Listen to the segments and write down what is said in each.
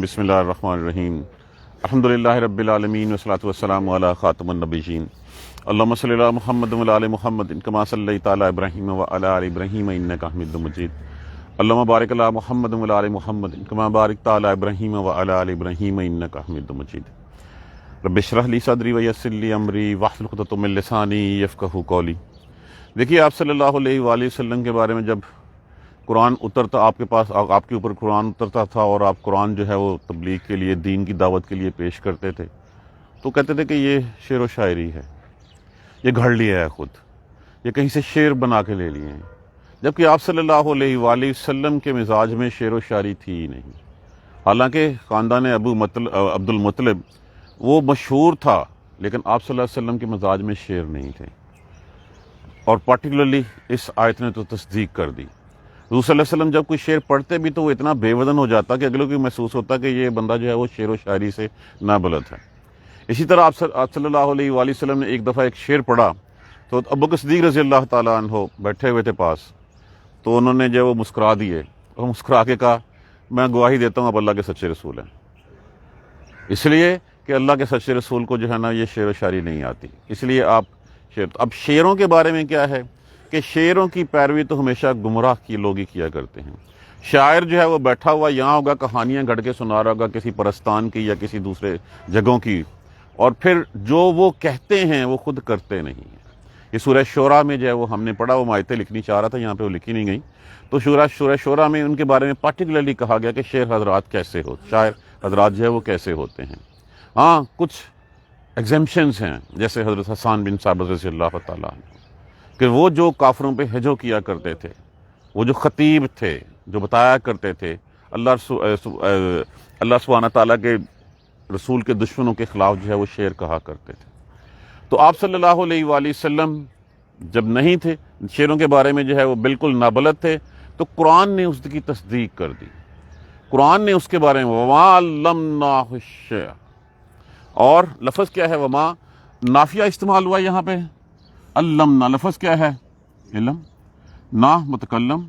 بسم اللہ الرحمن الرحیم الحمدللہ رب العالمین والصلاۃ والسلام علی خاتم النبیین اللہم صلی علی محمد وعلی آل محمد کما صلیت علی ابراہیم وعلی آل ابراہیم انک حمید مجید اللہم بارک علی محمد وعلی آل محمد کما بارکت علی ابراہیم وعلی آل ابراہیم انک حمید مجید رب اشرح لی صدری ویسر لی امری واحلل عقدۃ من لسانی یفقہوا قولی۔ دیکھیے آپ صلی اللہ علیہ وآلہ وسلم کے بارے میں جب قرآن اترتا آپ کے پاس، آپ کے اوپر قرآن اترتا تھا اور آپ قرآن جو ہے وہ تبلیغ کے لیے، دین کی دعوت کے لیے پیش کرتے تھے، تو کہتے تھے کہ یہ شعر و شاعری ہے، یہ گھڑ لیا ہے خود، یہ کہیں سے شعر بنا کے لے لیے ہیں، جبکہ آپ صلی اللہ علیہ وآلہ وسلم کے مزاج میں شعر و شاعری تھی ہی نہیں۔ حالانکہ خاندان عبد المطلب وہ مشہور تھا، لیکن آپ صلی اللہ علیہ وسلم کے مزاج میں شعر نہیں تھے، اور پارٹیکولرلی اس آیت نے تو تصدیق کر دی۔ حضور صلی اللہ علیہ وسلم جب کوئی شعر پڑھتے بھی تو وہ اتنا بے وزن ہو جاتا کہ اگلوں کو محسوس ہوتا کہ یہ بندہ جو ہے وہ شعر و شاعری سے نابلد ہے۔ اسی طرح آپ صلی اللہ علیہ وآلہ وسلم نے ایک دفعہ ایک شعر پڑھا تو ابو بکر صدیق رضی اللہ تعالیٰ عنہ بیٹھے ہوئے تھے پاس، تو انہوں نے جو وہ مسکرا دیے اور مسکرا کے کہا میں گواہی دیتا ہوں آپ اللہ کے سچے رسول ہیں، اس لیے کہ اللہ کے سچے رسول کو جو ہے نا یہ شعر و شاعری نہیں آتی، اس لیے آپ شعر۔ اب شعروں کے بارے میں کیا ہے کہ شعروں کی پیروی تو ہمیشہ گمراہ کی لوگ ہی کیا کرتے ہیں۔ شاعر جو ہے وہ بیٹھا ہوا یہاں ہوگا، کہانیاں گھڑ کے سنا رہا ہوگا کسی پرستان کی یا کسی دوسرے جگہوں کی، اور پھر جو وہ کہتے ہیں وہ خود کرتے نہیں ہیں۔ یہ سورہ شعراء میں جو ہے وہ ہم نے پڑھا، وہ آیتیں لکھنی چاہ رہا تھا، یہاں پہ وہ لکھی نہیں گئی، تو سورہ شعراء میں ان کے بارے میں پارٹیکولرلی کہا گیا کہ شعر حضرات کیسے ہو، شاعر حضرات جو ہے وہ کیسے ہوتے ہیں۔ ہاں کچھ ایگزمپشنز ہیں، جیسے حضرت حسان بن ثابت رضی اللہ تعالیٰ عنہ، کہ وہ جو کافروں پہ ہجو کیا کرتے تھے، وہ جو خطیب تھے، جو بتایا کرتے تھے اللہ سبحانہ تعالیٰ کے رسول کے دشمنوں کے خلاف جو ہے وہ شعر کہا کرتے تھے۔ تو آپ صلی اللہ علیہ وآلہ وسلم جب نہیں تھے، شعروں کے بارے میں جو ہے وہ بالکل نابلد تھے، تو قرآن نے اس کی تصدیق کر دی۔ قرآن نے اس کے بارے میں وما علمناہ الشعر، اور لفظ کیا ہے وما، نافیہ استعمال ہوا یہاں پہ، علمنا لفظ کیا ہے علم، نا متکلم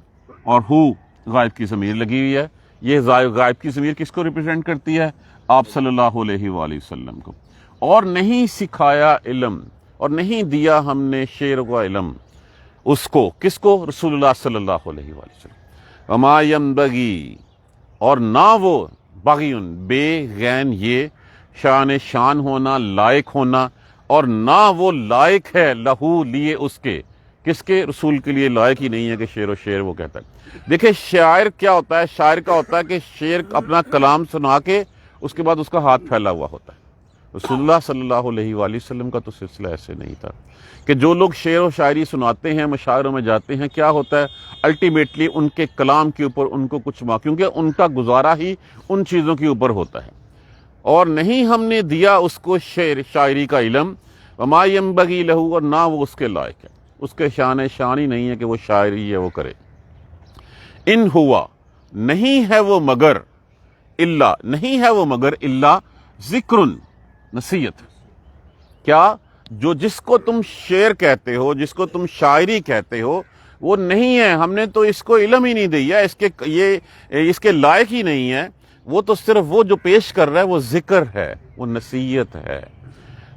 اور ہو غائب کی ضمیر لگی ہوئی ہے۔ یہ غائب کی ضمیر کس کو ریپرزینٹ کرتی ہے؟ آپ صلی اللہ علیہ وآلہ وسلم کو۔ اور نہیں سکھایا علم، اور نہیں دیا ہم نے شعر کا علم اس کو، کس کو؟ رسول اللہ صلی اللہ علیہ وآلہ وسلم۔ وما ینبغی، اور نہ وہ بغیون، بے غین یہ شان ہونا، لائق ہونا، اور نہ وہ لائق ہے لہو لیے اس کے، کس کے؟ رسول کے لیے لائق ہی نہیں ہے کہ شعر و شعر وہ کہتا ہے۔ دیکھیں شاعر کیا ہوتا ہے، شاعر کا ہوتا ہے کہ شعر اپنا کلام سنا کے اس کے بعد اس کا ہاتھ پھیلا ہوا ہوتا ہے۔ رسول اللہ صلی اللہ علیہ وآلہ وسلم کا تو سلسلہ ایسے نہیں تھا کہ جو لوگ شعر و شاعری سناتے ہیں، مشاعروں میں جاتے ہیں، کیا ہوتا ہے الٹیمیٹلی ان کے کلام کے اوپر ان کو کچھ کیونکہ ان کا گزارا ہی ان چیزوں کے اوپر ہوتا ہے، اور نہیں ہم نے دیا اس کو شاعری کا علم، وما ینبغی لہو، اور نہ وہ اس کے لائق ہے، اس کے شان ہی نہیں ہے کہ وہ شاعری ہے وہ کرے۔ ان ہوا، نہیں ہے وہ مگر، الا، نہیں ہے وہ مگر الا ذکر، نصیحت۔ کیا؟ جو جس کو تم شعر کہتے ہو، جس کو تم شاعری کہتے ہو، وہ نہیں ہے، ہم نے تو اس کو علم ہی نہیں دیا، اس کے لائق ہی نہیں ہے، وہ تو صرف وہ جو پیش کر رہا ہے وہ ذکر ہے، وہ نصیحت ہے۔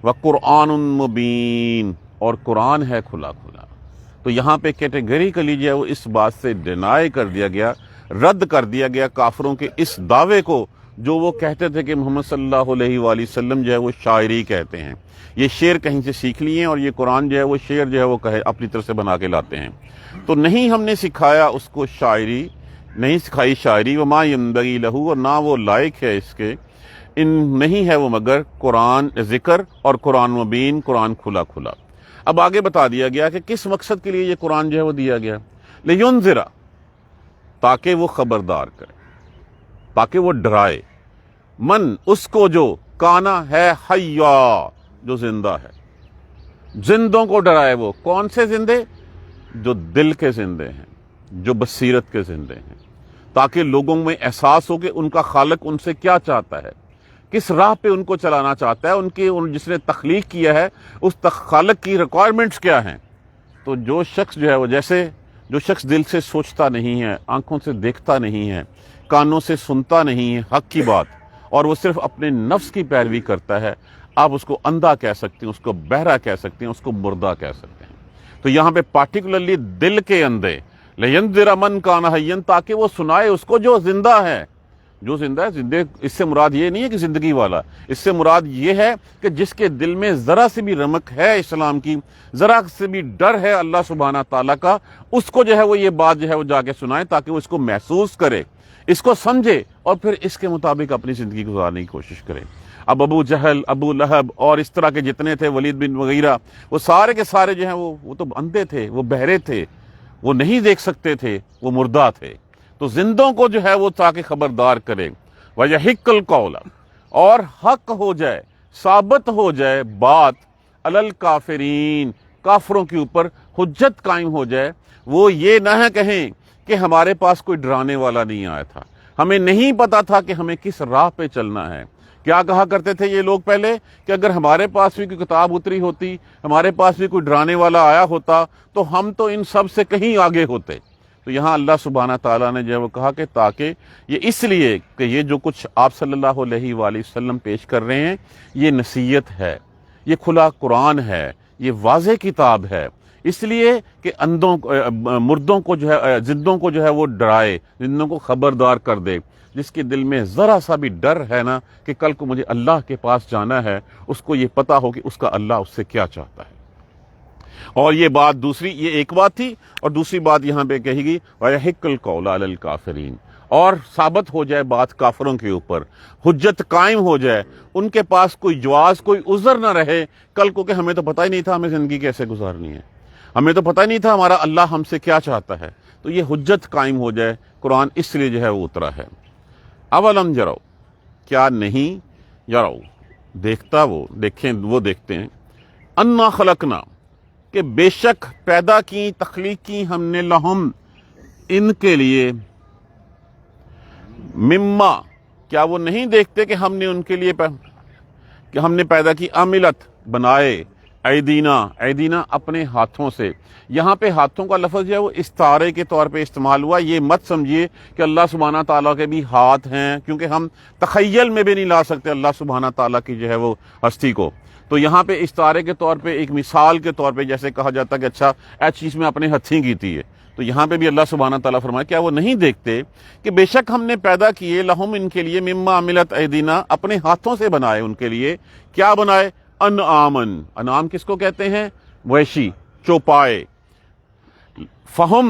وَقُرْآنٌ مُبِینٌ، اور قرآن ہے کھلا کھلا۔ تو یہاں پہ کیٹیگریکلی جو ہے وہ اس بات سے ڈینائی کر دیا گیا، رد کر دیا گیا کافروں کے اس دعوے کو جو وہ کہتے تھے کہ محمد صلی اللہ علیہ وآلہ وسلم جو ہے وہ شاعری کہتے ہیں، یہ شعر کہیں سے سیکھ لیے ہیں، اور یہ قرآن جو ہے وہ شعر جو ہے وہ اپنی طرف سے بنا کے لاتے ہیں۔ تو نہیں ہم نے سکھایا اس کو شاعری، نہیں سکھائی شاعری، وما ینبغی لہو، اور نہ وہ لائق ہے اس کے، ان نہیں ہے وہ مگر قرآن ذکر اور قرآن مبین، قرآن کھلا کھلا۔ اب آگے بتا دیا گیا کہ کس مقصد کے لیے یہ قرآن جو ہے وہ دیا گیا، لینذر، تاکہ وہ خبردار کرے، تاکہ وہ ڈرائے، من، اس کو جو کانا ہے حیا، جو زندہ ہے، زندوں کو ڈرائے۔ وہ کون سے زندے؟ جو دل کے زندے ہیں، جو بصیرت کے زندے ہیں، تاکہ لوگوں میں احساس ہو کہ ان کا خالق ان سے کیا چاہتا ہے، کس راہ پہ ان کو چلانا چاہتا ہے، جس نے تخلیق کیا ہے اس خالق کی ریکوائرمنٹس کیا ہیں۔ تو جو شخص جو ہے وہ، جیسے جو شخص دل سے سوچتا نہیں ہے، آنکھوں سے دیکھتا نہیں ہے، کانوں سے سنتا نہیں ہے حق کی بات، اور وہ صرف اپنے نفس کی پیروی کرتا ہے، آپ اس کو اندھا کہہ سکتے ہیں، اس کو بہرا کہہ سکتے ہیں، اس کو مردہ کہہ سکتے ہیں۔ تو یہاں پہ پارٹیکولرلی دل کے اندھے، لینذر من کان حیا، تاکہ وہ سنائے اس کو جو زندہ ہے۔ جو زندہ ہے، زندے اس سے مراد یہ نہیں ہے کہ زندگی والا، اس سے مراد یہ ہے کہ جس کے دل میں ذرا سے بھی رمق ہے اسلام کی، ذرا سے بھی ڈر ہے اللہ سبحانہ تعالیٰ کا، اس کو جو ہے وہ یہ بات جو ہے وہ جا کے سنائے، تاکہ وہ اس کو محسوس کرے، اس کو سمجھے، اور پھر اس کے مطابق اپنی زندگی گزارنے کی کوشش کرے۔ اب ابو جہل، ابو لہب اور اس طرح کے جتنے تھے، ولید بن مغیرہ، وہ سارے کے سارے جو ہیں وہ تو اندھے تھے، وہ بہرے تھے، وہ نہیں دیکھ سکتے تھے، وہ مردہ تھے۔ تو زندوں کو جو ہے وہ تاکہ خبردار کرے، وَيَحِقَّ الْقَوْلَ، اور حق ہو جائے، ثابت ہو جائے بات، عَلَى الْكَافِرِينَ، کافروں کے اوپر حجت قائم ہو جائے، وہ یہ نہ کہیں کہ ہمارے پاس کوئی ڈرانے والا نہیں آیا تھا، ہمیں نہیں پتا تھا کہ ہمیں کس راہ پہ چلنا ہے۔ کیا کہا کرتے تھے یہ لوگ پہلے کہ اگر ہمارے پاس بھی کوئی کتاب اتری ہوتی، ہمارے پاس بھی کوئی ڈرانے والا آیا ہوتا، تو ہم تو ان سب سے کہیں آگے ہوتے۔ تو یہاں اللہ سبحانہ تعالیٰ نے جو ہے وہ کہا کہ تاکہ یہ اس لیے کہ یہ جو کچھ آپ صلی اللہ علیہ وآلہ وسلم پیش کر رہے ہیں، یہ نصیحت ہے، یہ کھلا قرآن ہے، یہ واضح کتاب ہے، اس لیے کہ اندھوں مردوں کو جو ہے، زندوں کو جو ہے وہ ڈرائے، زندوں کو خبردار کر دے۔ جس کے دل میں ذرا سا بھی ڈر ہے نا کہ کل کو مجھے اللہ کے پاس جانا ہے، اس کو یہ پتا ہو کہ اس کا اللہ اس سے کیا چاہتا ہے۔ اور یہ بات دوسری، یہ ایک بات تھی، اور دوسری بات یہاں پہ کہی گئی وَيَحِقَّ الْقَوْلَ عَلَى الْكَافِرِينَ، اور ثابت ہو جائے بات کافروں کے اوپر، حجت قائم ہو جائے، ان کے پاس کوئی جواز، کوئی عذر نہ رہے کل کو کہ ہمیں تو پتہ ہی نہیں تھا ہمیں زندگی کیسے گزارنی ہے، ہمیں تو پتہ ہی نہیں تھا ہمارا اللہ ہم سے کیا چاہتا ہے۔ تو یہ حجت قائم ہو جائے، قرآن اس لیے جو ہے وہ اترا ہے۔ اولم یرو، کیا نہیں، یرو دیکھتا، وہ دیکھیں، وہ دیکھتے ہیں، انا خلقنا، کہ بے شک پیدا کی، تخلیق کی ہم نے، لہم ان کے لیے، مما، کیا وہ نہیں دیکھتے کہ ہم نے ان کے لیے کہ ہم نے پیدا کی، عملت بنائے، ایدینا، ایدینا اپنے ہاتھوں سے۔ یہاں پہ ہاتھوں کا لفظ جو ہے وہ استعارے کے طور پہ استعمال ہوا، یہ مت سمجھیے کہ اللہ سبحانہ تعالیٰ کے بھی ہاتھ ہیں، کیونکہ ہم تخیل میں بھی نہیں لا سکتے اللہ سبحانہ تعالیٰ کی جو ہے وہ ہستی کو۔ تو یہاں پہ استعارے کے طور پہ، ایک مثال کے طور پہ، جیسے کہا جاتا ہے کہ اچھا ایسی چیز میں اپنے ہتھیں کیتی ہے، تو یہاں پہ بھی اللہ سبحانہ تعالیٰ فرمائے کیا وہ نہیں دیکھتے کہ بے شک ہم نے پیدا کیے، لہم ان کے لیے، مما عملت ایدینا، اپنے ہاتھوں سے بنائے ان کے لیے، کیا بنائے، انعامن، انعام کس کو کہتے ہیں، مویشی، چوپائے، فہم،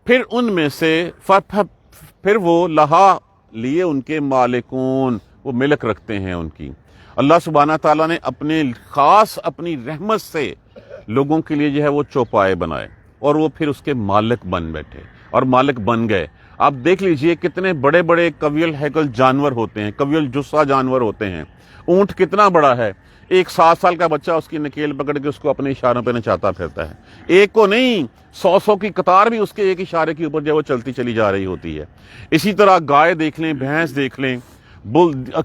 پھر ان میں سے، پھر وہ لہا، لیے ان کے، مالکون، وہ ملک رکھتے ہیں ان کی۔ اللہ سبحانہ تعالیٰ نے اپنے خاص اپنی رحمت سے لوگوں کے لیے جو ہے وہ چوپائے بنائے، اور وہ پھر اس کے مالک بن بیٹھے اور مالک بن گئے۔ آپ دیکھ لیجئے کتنے بڑے بڑے قوی الہیکل جانور ہوتے ہیں، قوی الجثہ جانور ہوتے ہیں۔ اونٹ کتنا بڑا ہے، ایک 7 سال کا بچہ اس کی نکیل پکڑ کے اس کو اپنے اشاروں پہ نچاتا پھرتا ہے، ایک کو نہیں، 100 کی قطار بھی اس کے ایک اشارے کے اوپر جو ہے وہ چلتی چلی جا رہی ہوتی ہے۔ اسی طرح گائے دیکھ لیں، بھینس دیکھ لیں،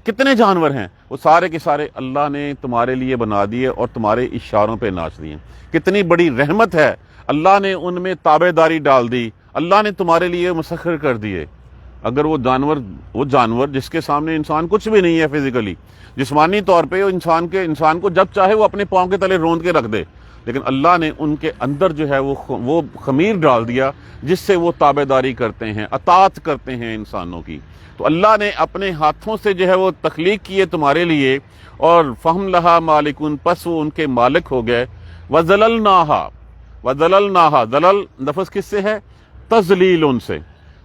کتنے جانور ہیں، وہ سارے کے سارے اللہ نے تمہارے لیے بنا دیے اور تمہارے اشاروں پہ ناچ دیے۔ کتنی بڑی رحمت ہے، اللہ نے ان میں تابع داری ڈال دی، اللہ نے تمہارے لیے مسخر کر دیے۔ اگر وہ جانور جس کے سامنے انسان کچھ بھی نہیں ہے فزیکلی، جسمانی طور پہ وہ انسان کو جب چاہے وہ اپنے پاؤں کے تلے روند کے رکھ دے، لیکن اللہ نے ان کے اندر جو ہے وہ خمیر ڈال دیا جس سے وہ تابع داری کرتے ہیں، اطاعت کرتے ہیں انسانوں کی۔ تو اللہ نے اپنے ہاتھوں سے جو ہے وہ تخلیق کیے تمہارے لیے، اور فہم لہا مالکون، پس وہ ان کے مالک ہو گئے۔ وَذَلَلْنَاهَا، ذلل لفظ کس سے ہے، تذلیل سے۔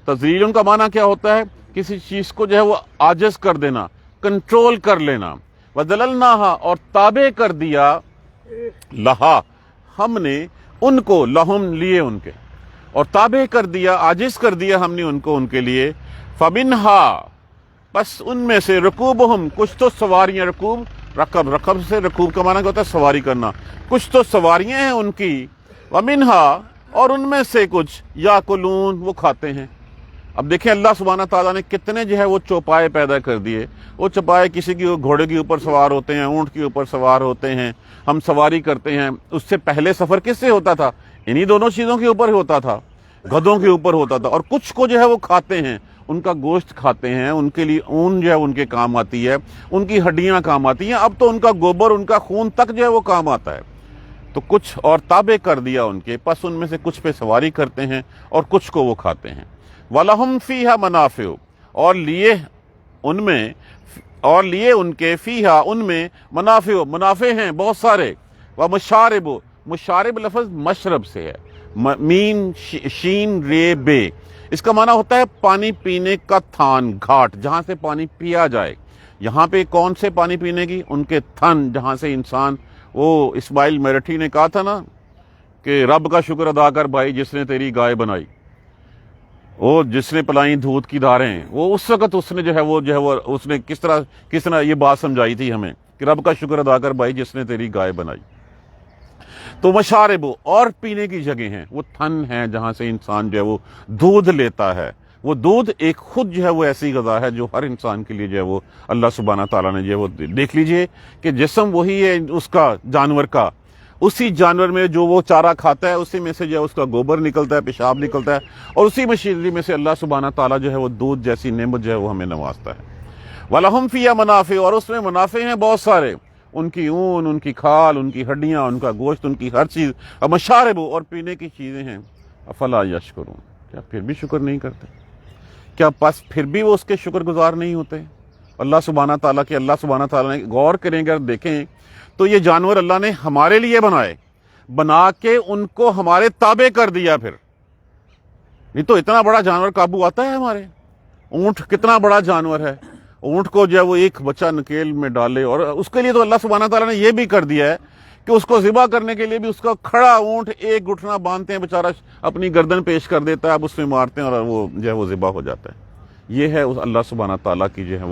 تذلیل کا معنی کیا ہوتا ہے، کسی چیز کو جو ہے وہ عاجز کر دینا، کنٹرول کر لینا۔ وَذَلَلْنَاهَا، اور تابع کر دیا، لہا، ہم نے ان کو، لہم، لیے ان کے، اور تابع کر دیا، عاجز کر دیا ہم نے ان کو ان کے لیے۔ فَمِنْهَا، بس ان میں سے، رکوبہم، کچھ تو سواریاں، رکب سے، رکوب کا معنی کیا ہوتا ہے، سواری کرنا، کچھ تو سواریاں ہیں ان کی، وَمِنْهَا، اور ان میں سے کچھ، یاکلون، وہ کھاتے ہیں۔ اب دیکھیں اللہ سبحانہ تعالیٰ نے کتنے جو ہے وہ چوپائے پیدا کر دیے۔ وہ چوپائے کسی کی گھوڑے کے اوپر سوار ہوتے ہیں، اونٹ کے اوپر سوار ہوتے ہیں، ہم سواری کرتے ہیں۔ اس سے پہلے سفر کس سے ہوتا تھا، انہی دونوں چیزوں کے اوپر ہوتا تھا، گدھوں کے اوپر ہوتا تھا، اور کچھ کو جو ہے وہ کھاتے ہیں، ان کا گوشت کھاتے ہیں، ان کے لیے اون جو ہے ان کے کام آتی ہے، ان کی ہڈیاں کام آتی ہیں، اب تو ان کا گوبر، ان کا خون تک جو ہے وہ کام آتا ہے۔ تو کچھ اور تابع کر دیا ان کے، پس ان میں سے کچھ پہ سواری کرتے ہیں اور کچھ کو وہ کھاتے ہیں۔ وَلَهُمْ فِيهَا مَنَافِعُ، اور لیے ان کے فیہا ان میں منافع ہیں بہت سارے، ومشارب، مشارب لفظ مشرب سے ہے، مین شین رے بے، اس کا معنی ہوتا ہے پانی پینے کا تھان، گھاٹ جہاں سے پانی پیا جائے۔ یہاں پہ کون سے پانی پینے کی؟ ان کے تھن جہاں سے انسان، وہ اسماعیل میرٹھی نے کہا تھا نا کہ رب کا شکر ادا کر بھائی جس نے تیری گائے بنائی، وہ جس نے پلائیں دودھ کی دھاریں، وہ اس وقت اس نے جو ہے وہ اس نے کس طرح یہ بات سمجھائی تھی ہمیں کہ رب کا شکر ادا کر بھائی جس نے تیری گائے بنائی۔ تو مشارب اور پینے کی جگہ ہیں، وہ تھن ہیں جہاں سے انسان جو ہے وہ دودھ لیتا ہے۔ وہ دودھ ایک خود جو ہے وہ ایسی غذا ہے جو ہر انسان کے لیے جو ہے وہ اللہ سبحانہ تعالیٰ نے جو ہے وہ دیکھ لیجئے کہ جسم وہی ہے اس کا، جانور کا، اسی جانور میں جو وہ چارہ کھاتا ہے اسی میں سے جو ہے اس کا گوبر نکلتا ہے، پیشاب نکلتا ہے، اور اسی مشینری میں سے اللہ سبحانہ تعالیٰ جو ہے وہ دودھ جیسی نعمت جو ہے وہ ہمیں نوازتا ہے۔ وَلَهُمْ فِيهَا مَنَافِعُ، اور اس میں منافع ہیں بہت سارے، ان کی اون، ان کی کھال، ان کی ہڈیاں، ان کا گوشت، ان کی ہر چیز، اور مشارب اور پینے کی چیزیں ہیں۔ افلا یشکرون، کیا پھر بھی شکر نہیں کرتے؟ کیا پس پھر بھی وہ اس کے شکر گزار نہیں ہوتے اللہ سبحانہ تعالیٰ کے؟ اللہ سبحانہ تعالیٰ نے غور کریں اگر دیکھیں تو یہ جانور اللہ نے ہمارے لیے بنائے، بنا کے ان کو ہمارے تابع کر دیا۔ پھر نہیں تو اتنا بڑا جانور قابو آتا ہے ہمارے؟ اونٹ کتنا بڑا جانور ہے، اونٹ کو جو ہے وہ ایک بچہ نکیل میں ڈالے، اور اس کے لیے تو اللہ سبحانہ تعالیٰ نے یہ بھی کر دیا ہے کہ اس کو ذبح کرنے کے لیے بھی اس کا کھڑا اونٹ ایک گھٹنا باندھتے ہیں، بیچارہ اپنی گردن پیش کر دیتا ہے، اب اس میں مارتے ہیں اور وہ جو ہے وہ ذبح ہو جاتا ہے۔ یہ ہے اللہ سبحانہ تعالیٰ کی جو ہے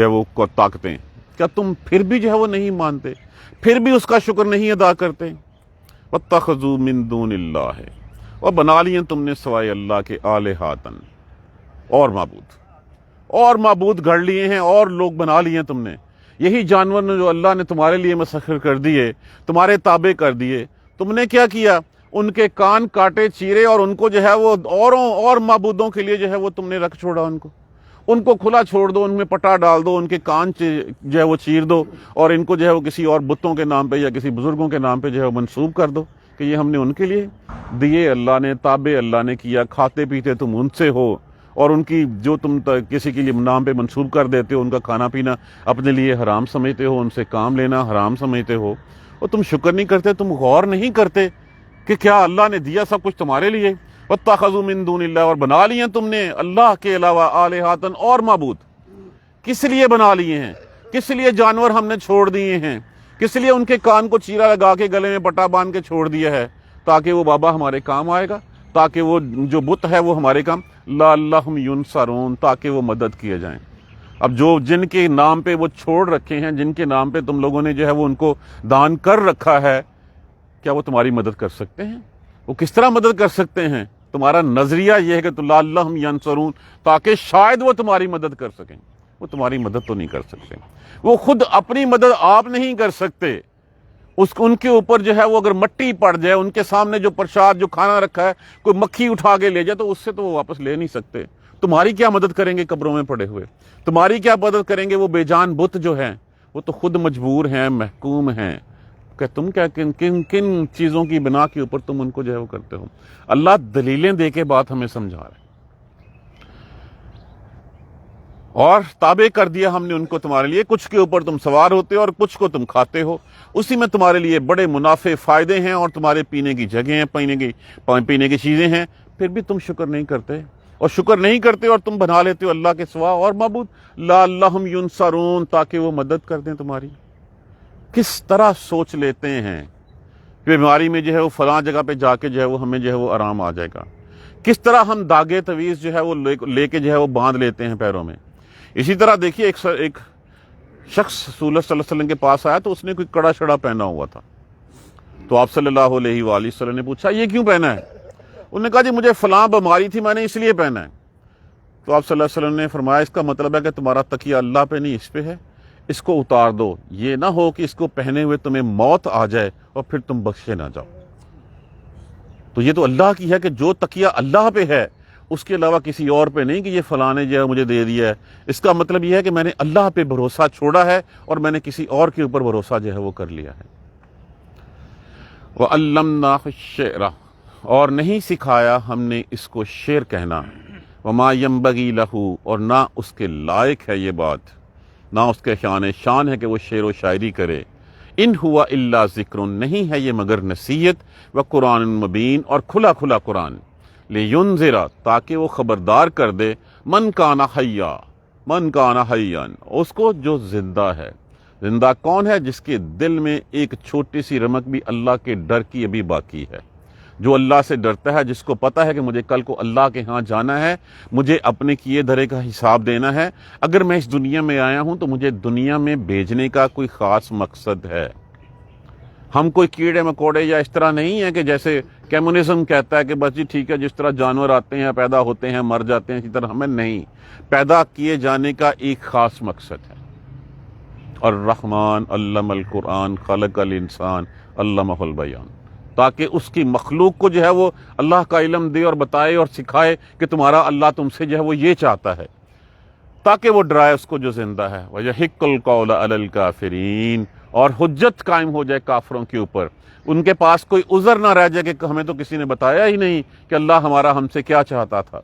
وہ طاقتیں۔ کیا تم پھر بھی جو ہے وہ نہیں مانتے، پھر بھی اس کا شکر نہیں ادا کرتے؟ وَاتَّخَذُوا مِن دُونِ اللَّهِ، اور بنا لیے تم نے سوائے اللہ کے آلہاتن، اور معبود گھڑ لیے ہیں، اور لوگ بنا لیے تم نے۔ یہی جانور نے جو اللہ نے تمہارے لیے مسخر کر دیے، تمہارے تابع کر دیے، تم نے کیا کیا؟ ان کے کان کاٹے چیرے، اور ان کو جو ہے وہ اوروں اور معبودوں کے لیے جو ہے وہ تم نے رکھ چھوڑا، ان کو کھلا چھوڑ دو، ان میں پٹا ڈال دو، ان کے کان جو ہے وہ چیر دو، اور ان کو جو ہے وہ کسی اور بتوں کے نام پہ یا کسی بزرگوں کے نام پہ جو ہے وہ منسوب کر دو کہ یہ ہم نے ان کے لیے دیے، اللہ نے تابع اللہ نے کیا، کھاتے پیتے تم ان سے ہو، اور ان کی جو تم کسی کے لیے نام پہ منسوب کر دیتے ہو، ان کا کھانا پینا اپنے لیے حرام سمجھتے ہو، ان سے کام لینا حرام سمجھتے ہو، اور تم شکر نہیں کرتے، تم غور نہیں کرتے کہ کیا اللہ نے دیا سب کچھ تمہارے لیے۔ وَاتَّخَذُوا مِن دُونِ اللَّهِ، اور بنا لیے تم نے اللہ کے علاوہ آلہاتن، اور معبود۔ کس لیے بنا لیے ہیں؟ کس لیے جانور ہم نے چھوڑ دیے ہیں؟ کس لیے ان کے کان کو چیرا لگا کے گلے میں پٹا باندھ کے چھوڑ دیا ہے؟ تاکہ وہ بابا ہمارے کام آئے گا، تاکہ وہ جو بت ہے وہ ہمارے کام، لعلہم ینصرون، تاکہ وہ مدد کیے جائیں۔ اب جن کے نام پہ وہ چھوڑ رکھے ہیں، جن کے نام پہ تم لوگوں نے جو ہے وہ ان کو دان کر رکھا ہے، کیا وہ تمہاری مدد کر سکتے ہیں؟ وہ کس طرح مدد کر سکتے ہیں؟ تمہارا نظریہ یہ ہے کہ تو لعلہم ینصرون، تاکہ شاید وہ تمہاری مدد کر سکیں۔ وہ تمہاری مدد تو نہیں کر سکتے، وہ خود اپنی مدد آپ نہیں کر سکتے۔ ان کے اوپر جو ہے وہ اگر مٹی پڑ جائے، ان کے سامنے جو پرشاد جو کھانا رکھا ہے کوئی مکھی اٹھا کے لے جائے تو اس سے تو وہ واپس لے نہیں سکتے۔ تمہاری کیا مدد کریں گے قبروں میں پڑے ہوئے؟ تمہاری کیا مدد کریں گے وہ بے جان بت جو ہیں؟ وہ تو خود مجبور ہیں، محکوم ہیں، کہ تم کیا کن چیزوں کی بنا کے اوپر تم ان کو جو ہے وہ کرتے ہو۔ اللہ دلیلیں دے کے بات ہمیں سمجھا رہے ہیں، اور تابع کر دیا ہم نے ان کو تمہارے لیے، کچھ کے اوپر تم سوار ہوتے ہو اور کچھ کو تم کھاتے ہو، اسی میں تمہارے لیے بڑے منافع فائدے ہیں، اور تمہارے پینے کی جگہیں ہیں، پینے کی چیزیں ہیں، پھر بھی تم شکر نہیں کرتے، اور شکر نہیں کرتے اور تم بنا لیتے ہو اللہ کے سوا اور معبود، لعلہم ینصرون، تاکہ وہ مدد کر دیں تمہاری۔ کس طرح سوچ لیتے ہیں بیماری میں جو ہے وہ فلاں جگہ پہ جا کے جو ہے وہ ہمیں جو ہے وہ آرام آ جائے گا، کس طرح ہم داغے طویز جو ہے وہ لے کے جو ہے وہ باندھ لیتے ہیں پیروں میں۔ اسی طرح دیکھیے ایک شخص رسول اللہ صلی اللہ علیہ وسلم کے پاس آیا تو اس نے کوئی کڑا شڑا پہنا ہوا تھا، تو آپ صلی اللہ علیہ وآلہ وسلم نے پوچھا یہ کیوں پہنا ہے؟ انہوں نے کہا جی مجھے فلاں بیماری تھی، میں نے اس لیے پہنا ہے۔ تو آپ صلی اللہ علیہ وسلم نے فرمایا اس کا مطلب ہے کہ تمہارا تکیہ اللہ پہ نہیں اس پہ ہے، اس کو اتار دو، یہ نہ ہو کہ اس کو پہنے ہوئے تمہیں موت آ جائے اور پھر تم بخشے نہ جاؤ۔ تو یہ تو اللہ کی ہے کہ جو تکیہ اللہ پہ ہے اس کے علاوہ کسی اور پہ نہیں کہ یہ فلاں نے جو ہے مجھے دے دیا ہے. اس کا مطلب یہ ہے کہ میں نے اللہ پہ بھروسہ چھوڑا ہے اور میں نے کسی اور کے اوپر بھروسہ جو ہے وہ کر لیا ہے. وَعَلَّمْنَاهُ الشِّعْرَ، اور نہیں سکھایا ہم نے اس کو شعر کہنا. وَمَا يَنبَغِي لَهُ، اور نہ اس کے لائق ہے یہ بات، نہ اس کے شان ہے کہ وہ شعر و شاعری کرے. ان ہوا الا ذکر، نہیں ہے یہ مگر نصیحت، و قرآن مبین، اور کھلا کھلا قرآن. لینذر، تاکہ وہ خبردار کر دے، من کان حیا، من کان حیا، اس کو جو زندہ ہے. زندہ کون ہے؟ جس کے دل میں ایک چھوٹی سی رمق بھی اللہ کے ڈر کی ابھی باقی ہے، جو اللہ سے ڈرتا ہے، جس کو پتہ ہے کہ مجھے کل کو اللہ کے ہاں جانا ہے، مجھے اپنے کیے دھرے کا حساب دینا ہے. اگر میں اس دنیا میں آیا ہوں تو مجھے دنیا میں بھیجنے کا کوئی خاص مقصد ہے. ہم کوئی کیڑے مکوڑے یا اس طرح نہیں ہے کہ جیسے کمیونزم کہتا ہے کہ بس جی ٹھیک ہے، جس طرح جانور آتے ہیں پیدا ہوتے ہیں مر جاتے ہیں، اسی طرح ہمیں نہیں. پیدا کیے جانے کا ایک خاص مقصد ہے. الرحمن علم القرآن خلق الانسان علمہ البیان، تاکہ اس کی مخلوق کو جو ہے وہ اللہ کا علم دے اور بتائے اور سکھائے کہ تمہارا اللہ تم سے جو ہے وہ یہ چاہتا ہے، تاکہ وہ ڈرائے اس کو جو زندہ ہے. وَيَحِقُّ الْقَوْلَ عَلَى الْكَافِرِينَ، اور حجت قائم ہو جائے کافروں کے اوپر، ان کے پاس کوئی عذر نہ رہ جائے کہ ہمیں تو کسی نے بتایا ہی نہیں کہ اللہ ہمارا ہم سے کیا چاہتا تھا.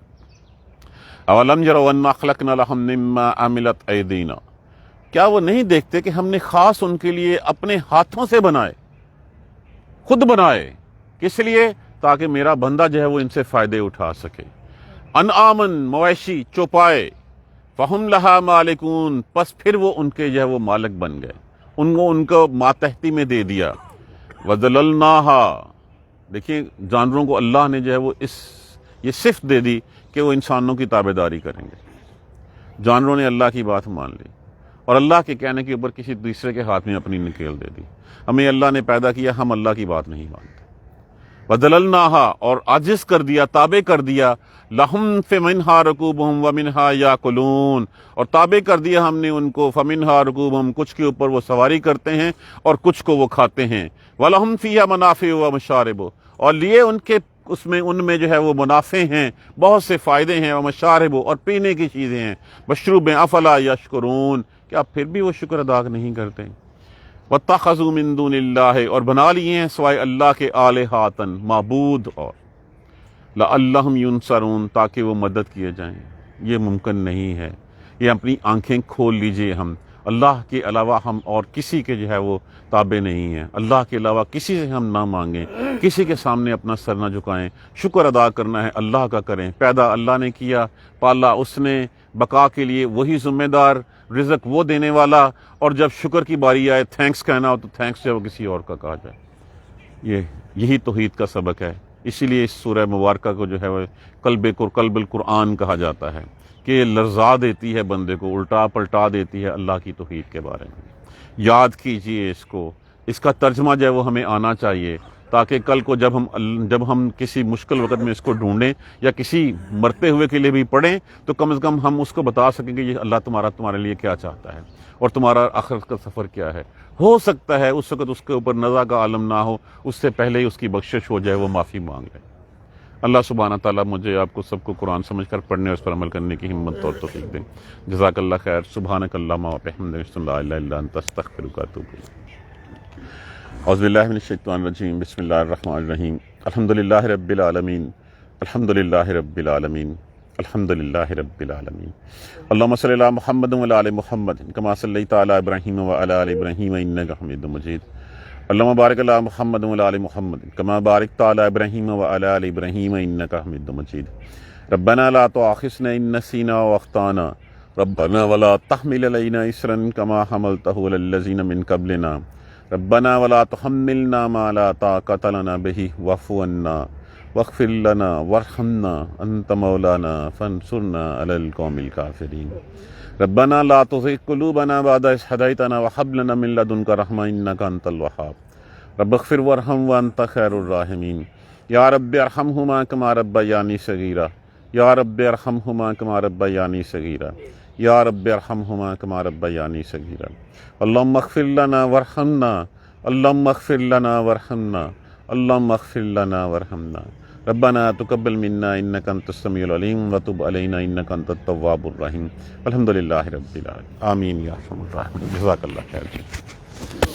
اولم يروا انا خلقنا لهم مما عملت ایدینا، کیا وہ نہیں دیکھتے کہ ہم نے خاص ان کے لیے اپنے ہاتھوں سے بنائے، خود بنائے. کس لیے؟ تاکہ میرا بندہ جو ہے وہ ان سے فائدے اٹھا سکے. انعامن، مویشی، چوپائے. فہم لہا مالکون، پس پھر وہ ان کے جو ہے وہ مالک بن گئے، ان کو ماتحتی میں دے دیا. وَذَلَلْنَاهَا، دیکھیں جانوروں کو اللہ نے جو ہے وہ یہ صفت دے دی کہ وہ انسانوں کی تابع داری کریں گے. جانوروں نے اللہ کی بات مان لی اور اللہ کے کہنے کے اوپر کسی دوسرے کے ہاتھ میں اپنی نکیل دے دی. ہمیں اللہ نے پیدا کیا، ہم اللہ کی بات نہیں مانتے. وَذَلَلْنَاهَا، اور عاجز کر دیا، تابع کر دیا. لَهُمْ فَمِنْهَا رَكُوبُهُمْ وَمِنْهَا يَأْكُلُونَ، اور تابع کر دیا ہم نے ان کو. فَمِنْهَا رَكُوبُهُمْ، کچھ کے اوپر وہ سواری کرتے ہیں اور کچھ کو وہ کھاتے ہیں. وَلَهُمْ فِيهَا مَنَافِعُ وَمَشَارِبُ، اور لیے ان میں جو ہے وہ منافع ہیں، بہت سے فائدے ہیں. وَمَشَارِبُ، اور پینے کی چیزیں ہیں. مشروب ہیں. افلا یشکرون، کیا پھر بھی وہ شکر ادا نہیں کرتے؟ وَاتَّخَذُوا مِن دُونِ اللَّهِ، اور بنا لیے ہیں سوائے اللہ کے آلہاتن، معبود، اور لَعَلَّهُمْ يُنصَرُونَ، تاکہ وہ مدد کیے جائیں. یہ ممکن نہیں ہے. یہ اپنی آنکھیں کھول لیجئے. ہم اللہ کے علاوہ ہم اور کسی کے جو ہے وہ تابع نہیں ہیں. اللہ کے علاوہ کسی سے ہم نہ مانگیں، کسی کے سامنے اپنا سر نہ جھکائیں. شکر ادا کرنا ہے اللہ کا کریں. پیدا اللہ نے کیا، پالا اس نے، بقا کے لیے وہی ذمہ دار، رزق وہ دینے والا، اور جب شکر کی باری آئے، تھینکس کہنا ہو تو تھینکس جو ہے وہ کسی اور کا کہا جائے. یہی توحید کا سبق ہے. اسی لیے اس سورہ مبارکہ کو جو ہے وہ قلب القرآن کہا جاتا ہے، کہ لرزا دیتی ہے بندے کو، الٹا پلٹا دیتی ہے اللہ کی توحید کے بارے میں. یاد کیجئے اس کو، اس کا ترجمہ جو ہے وہ ہمیں آنا چاہیے، تاکہ کل کو جب ہم کسی مشکل وقت میں اس کو ڈھونڈیں یا کسی مرتے ہوئے کے لیے بھی پڑھیں تو کم از کم ہم اس کو بتا سکیں کہ یہ اللہ تمہارے لیے کیا چاہتا ہے اور تمہارا آخرت کا سفر کیا ہے. ہو سکتا ہے اس وقت اس کے اوپر نزا کا عالم نہ ہو، اس سے پہلے ہی اس کی بخشش ہو جائے، وہ معافی مانگ لے. اللہ سبحانہ تعالیٰ مجھے آپ کو سب کو قرآن سمجھ کر پڑھنے اور اس پر عمل کرنے کی ہمت اور توفیق دیں. جزاک اللہ خیر. سبحانک اللہم وبحمدک، اشہد ان لا الہ الا انت، استغفرک واتوب الیک. اعوذ باللہ من الشیطان الرجیم. بسم اللہ الرحمن الرحیم. الحمدللہ رب العالمین، الحمدللہ رب العالمین، الحمدللہ رب العالمین. اللہم صلی علی محمد وعلی آل محمد کما صلیت علی ابراہیم وعلی آل ابراہیم انک حمید مجید. اللہم بارک علی محمد وعلی آل محمد کما بارکت علی ابراہیم وعلی آل ابراہیم انک حمید مجید. ربنا لا تؤاخذنا ان نسینا واخطانا، ربنا ولا تحمل علینا اصرا کما حملتہ علی الذین من قبلنا، ربنا ولا تحملنا ما لا طاقۃ لنا به واعف عنا واغفر لنا وارحمنا انت مولانا فانصرنا على القوم الكافرین. ربنا لا تزغ قلوبنا بعد إذ هديتنا وهب لنا من لدنك رحمة إنك أنت الوهاب. رب اغفر وارحم وأنت خير الراحمين. يا رب ارحمهما كما ربياني صغيرا، يا رب ارحمهما كما ربياني صغيرا، يا رب ارحمهما كما ربياني صغيرا. اللهم اغفر لنا وارحمنا، اللهم اغفر لنا وارحمنا، اللهم اغفر لنا وارحمنا. ربنا تقبل منا انك انت السميع العليم وتب علينا انك انت التواب الرحيم الحمد لله رب العالمين آمین یا ارحم الراحمین جزاک اللہ خیر.